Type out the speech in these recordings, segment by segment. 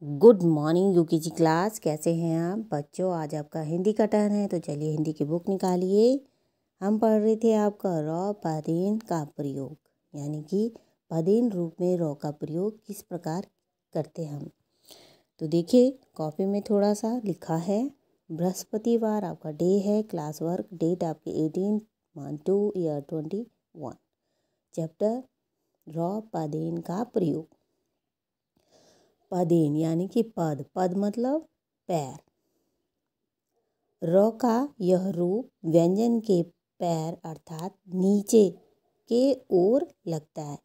Good morning UKG class. कैसे हैं आप बच्चों? आज आपका हिंदी का टर्न है, तो चलिए हिंदी की बुक निकालिए। हम पढ़ रहे थे आपका रॉ पदेन का प्रयोग, यानी कि पदेन रूप में रॉ का प्रयोग किस प्रकार करते हम। तो देखिए कॉपी में थोड़ा सा लिखा है। बृहस्पतिवार आपका डे है। क्लास वर्क डेट आपकी 18/2 ईयर 21। चैप्टर रॉ पदेन का प्रयोग। पदेन यानी कि पद, पद मतलब पैर। र का यह रूप व्यंजन के पैर अर्थात नीचे के ओर लगता है,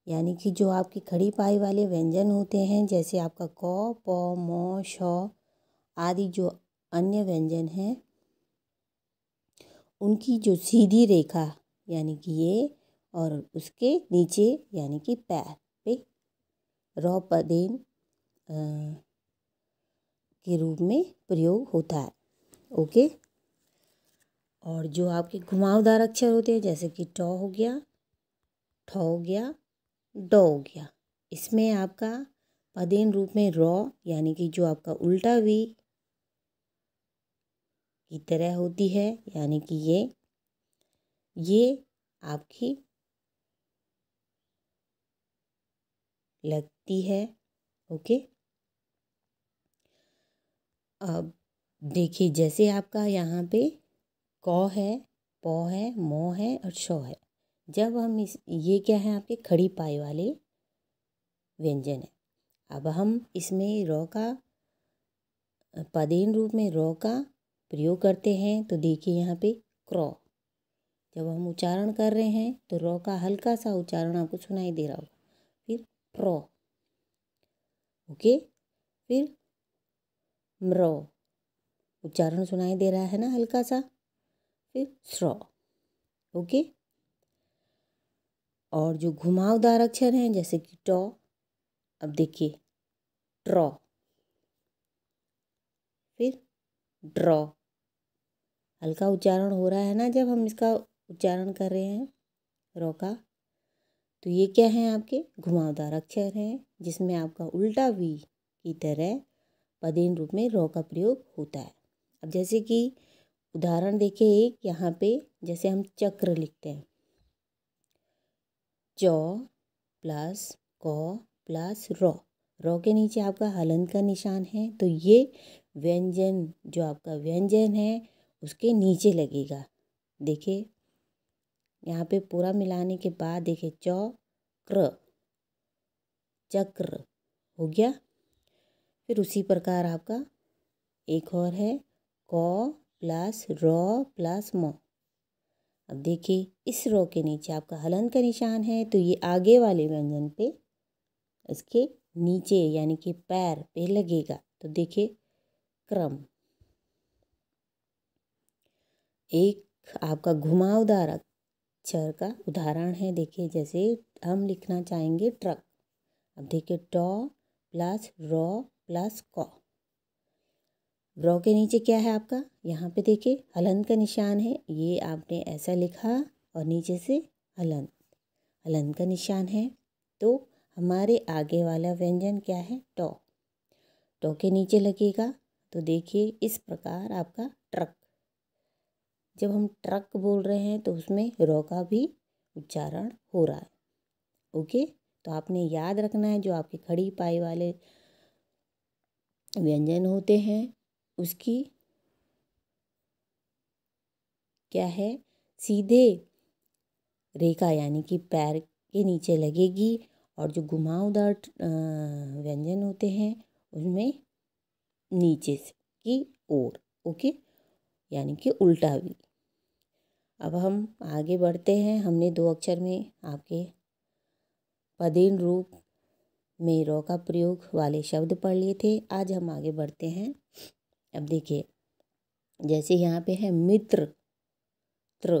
यानी कि जो आपकी खड़ी पाई वाले व्यंजन होते हैं, जैसे आपका क, प, म, श आदि जो अन्य व्यंजन हैं, उनकी जो सीधी रेखा यानी कि ये और उसके नीचे यानी कि पैर पे र पदेन के रूप में प्रयोग होता है। ओके। और जो आपके घुमावदार अक्षर होते हैं, जैसे कि ट हो गया, ठ हो गया, ड हो गया, इसमें आपका पदेन रूप में रॉ यानी कि जो आपका उल्टा वी की तरह होती है, यानी कि ये आपकी लगती है। ओके। अब देखिए जैसे आपका यहाँ पे क है, प है, म है और श है। जब हम ये क्या है आपके खड़ी पाई वाले व्यंजन है। अब हम इसमें रॉ का पदेन रूप में रॉ का प्रयोग करते हैं। तो देखिए यहाँ पे क्रॉ, जब हम उच्चारण कर रहे हैं तो रॉ का हल्का सा उच्चारण आपको सुनाई दे रहा होगा। फिर प्रो, ओके। फिर म्रो, उच्चारण सुनाई दे रहा है ना हल्का सा। फिर स्रो, ओके। और जो घुमावदार अक्षर हैं, जैसे कि टॉ, अब देखिए ट्रॉ, फिर ड्रॉ, हल्का उच्चारण हो रहा है ना जब हम इसका उच्चारण कर रहे हैं रॉ का। तो ये क्या है आपके घुमावदार अक्षर हैं, जिसमें आपका उल्टा वी की तरह पदेन रूप में रॉ का प्रयोग होता है। अब जैसे कि उदाहरण देखिए एक यहाँ पे, जैसे हम चक्र लिखते हैं, चौ प्लस क प्लस रॉ के नीचे आपका हलंत का निशान है। तो ये व्यंजन जो आपका व्यंजन है उसके नीचे लगेगा। देखिए यहाँ पे पूरा मिलाने के बाद देखिए चक्र, चक्र हो गया। फिर उसी प्रकार आपका एक और है क प्लस रॉ प्लस म। अब देखिए इस रॉ के नीचे आपका हलंत का निशान है, तो ये आगे वाले व्यंजन पे इसके नीचे यानी कि पैर पे लगेगा। तो देखिए क्रम। एक आपका घुमावदार अक्षर का उदाहरण है, देखिए जैसे हम लिखना चाहेंगे ट्रक। अब देखिए टॉ प्लस रॉ प्लस क, रॉ के नीचे क्या है आपका, यहाँ पे देखिए हलंत का निशान है। ये आपने ऐसा लिखा और नीचे से हलंत का निशान है। तो हमारे आगे वाला व्यंजन क्या है टॉ, टॉ के नीचे लगेगा। तो देखिए इस प्रकार आपका ट्रक, जब हम ट्रक बोल रहे हैं तो उसमें रॉ का भी उच्चारण हो रहा है। ओके। तो आपने याद रखना है जो आपके खड़ी पाई वाले व्यंजन होते हैं उसकी क्या है सीधे रेखा यानी कि पैर के नीचे लगेगी, और जो घुमावदार व्यंजन होते हैं उनमें नीचे से की ओर। ओके, यानी कि उल्टा भी। अब हम आगे बढ़ते हैं। हमने 2 अक्षर में आपके पदेन रूप में रॉ का प्रयोग वाले शब्द पढ़ लिए थे। आज हम आगे बढ़ते हैं। अब देखिए जैसे यहाँ पे है मित्र, त्र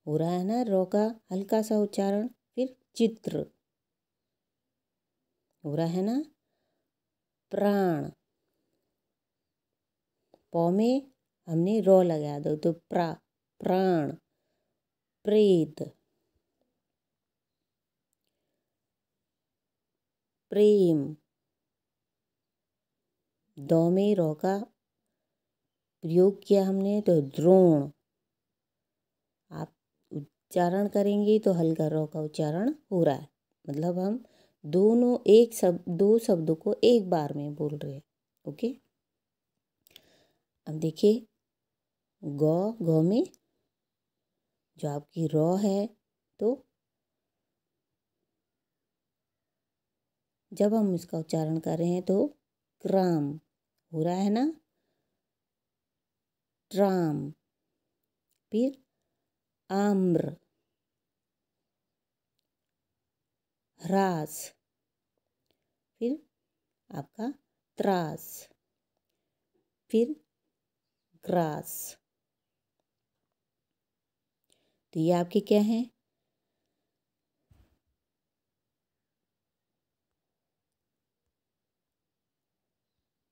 हो रहा है ना रॉ का हल्का सा उच्चारण। फिर चित्र हो रहा है ना। प्राण, पौ में हमने रॉ लगा दो तो प्राण। प्रेत, प्रेम, दो में रॉ का प्रयोग किया हमने तो द्रोण। आप उच्चारण करेंगे तो हल्का रॉ का उच्चारण हो रहा है, मतलब हम दोनों दो शब्दों को एक बार में बोल रहे हैं। ओके, अब देखिए गौ में जो आपकी रॉ है, तो जब हम इसका उच्चारण कर रहे हैं तो क्राम हो रहा है ना, ट्राम। फिर आम्र, ह्रास, फिर आपका त्रास, फिर ग्रास। तो ये आपके क्या हैं?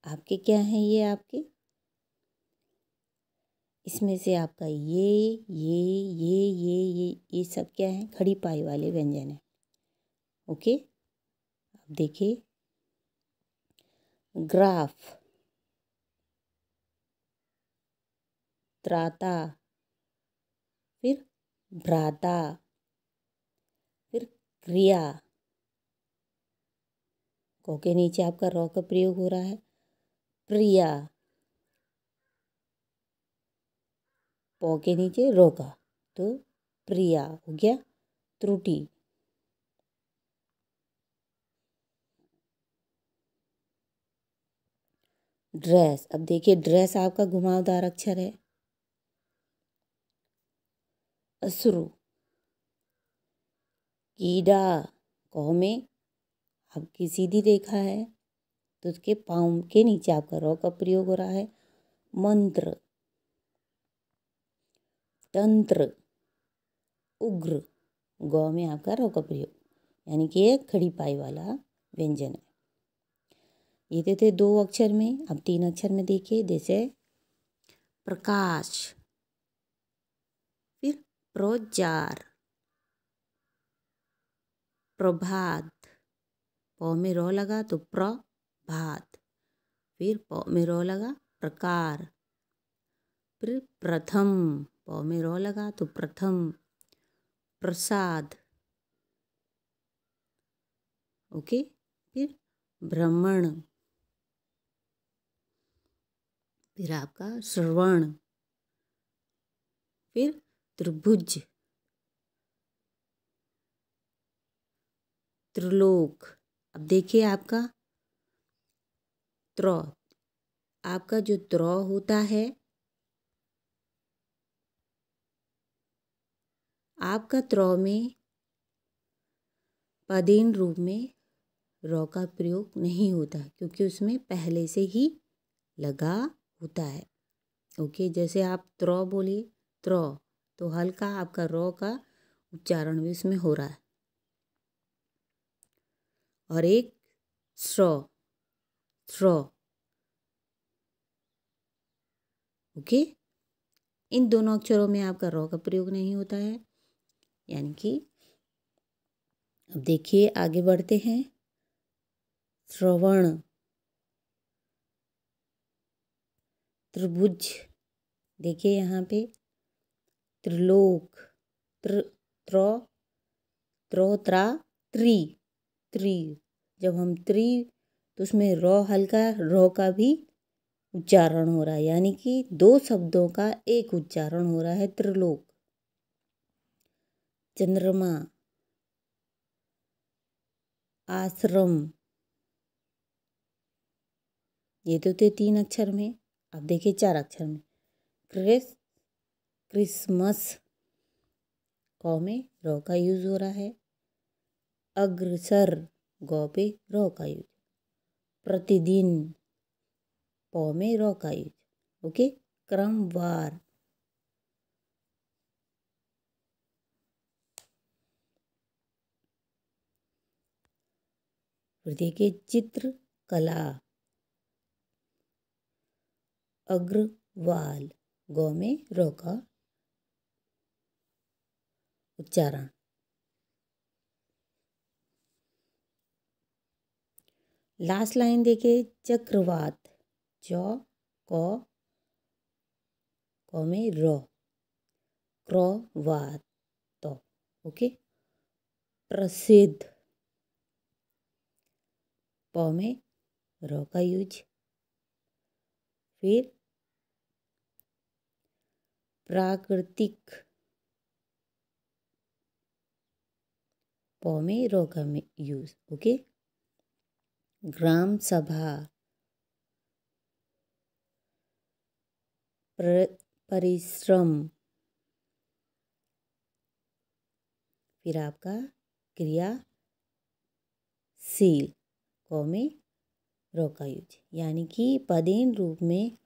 आपके क्या हैं ये आपके? इसमें से आपका ये सब क्या है? खड़ी पाई वाले व्यंजन है। ओके, अब देखिए ग्राफ, त्राता, फिर भ्राता, फिर क्रिया। को के नीचे आपका रॉ का प्रयोग हो रहा है, प्रिया। पौ के नीचे रॉ का, तो प्रिया हो गया। त्रुटि, ड्रेस। अब देखिए ड्रेस आपका घुमावदार अक्षर है। अश्रु, कीड़ा। कौ में आपकी सीधी रेखा है तो उसके पाँव के नीचे आपका रॉ का प्रयोग हो रहा है। मंत्र, तंत्र, उग्र। गौ में आपका रॉ का प्रयोग, यानी कि एक खड़ी पाई वाला व्यंजन है। ये थे दो अक्षर में। अब तीन अक्षर में देखिए, जैसे प्रकाश, फिर प्रोजार, प्रभात। पौ में रॉ लगा तो प्रभात, फिर पौ में रॉ लगा प्रकार, फिर प्रथम। पौ में रॉ लगा तो प्रथम, प्रसाद। ओके, फिर भ्रमण, फिर आपका श्रवण, फिर त्रिभुज, त्रिलोक। अब देखिए आपका त्रौ, आपका जो त्रौ होता है, आपका त्रौ में पदेन रूप में रॉ का प्रयोग नहीं होता, क्योंकि उसमें पहले से ही लगा होता है। ओके, जैसे आप त्रौ बोलिए, त्रौ, तो हल्का आपका रॉ का उच्चारण भी उसमें हो रहा है। और एक स्ट्रॉ, स्ट्रॉ। ओके, इन दोनों अक्षरों में आपका रॉ का प्रयोग नहीं होता है, यानी कि अब देखिए आगे बढ़ते हैं। श्रवण, त्रिभुज। देखिए यहाँ पे त्रिलोक, त्रो, त्रा, त्रि, त्रि। जब हम त्रि, तो उसमें रॉ हल्का, रॉ का भी उच्चारण हो रहा है, यानी कि दो शब्दों का एक उच्चारण हो रहा है, त्रिलोक। चंद्रमा, आश्रम। ये तो थे तीन अक्षर में। अब देखिए चार अक्षर में। क्रिसमस। कौ में रॉ का यूज हो रहा है। अग्रसर, गौ पे रॉ का यूज। प्रतिदिन, पौ में रॉ का यूज। ओके, क्रमवार। फिर देखिए चित्रकला, अग्रवाल, गौ में रॉ का उच्चारण। लास्ट लाइन देखिए चक्रवात, चौ, क में र, क्र वा तो। ओके। प्रसिद्ध, प में र का यूज। फिर प्राकृतिक, प में र का यूज। ओके। ग्राम सभा, परिश्रम, फिर आपका क्रियाशील, क में र का यूज, यानी कि पदेन रूप में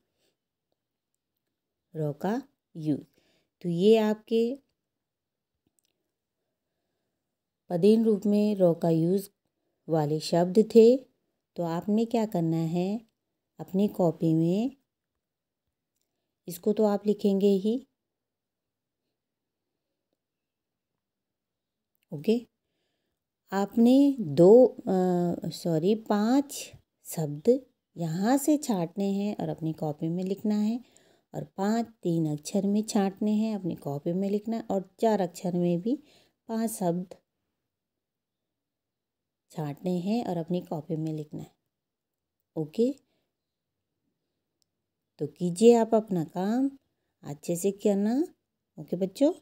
र का यूज। तो ये आपके पदेन रूप में र का यूज वाले शब्द थे। तो आपने क्या करना है, अपनी कॉपी में इसको तो आप लिखेंगे ही। ओके। आपने 5 शब्द यहाँ से छांटने हैं और अपनी कॉपी में लिखना है, और 5 3 अक्षर में छांटने हैं, अपनी कॉपी में लिखना है, और 4 अक्षर में भी 5 शब्द छांटने हैं और अपनी कॉपी में लिखना है। ओके। तो कीजिए आप अपना काम अच्छे से करना। ओके बच्चों।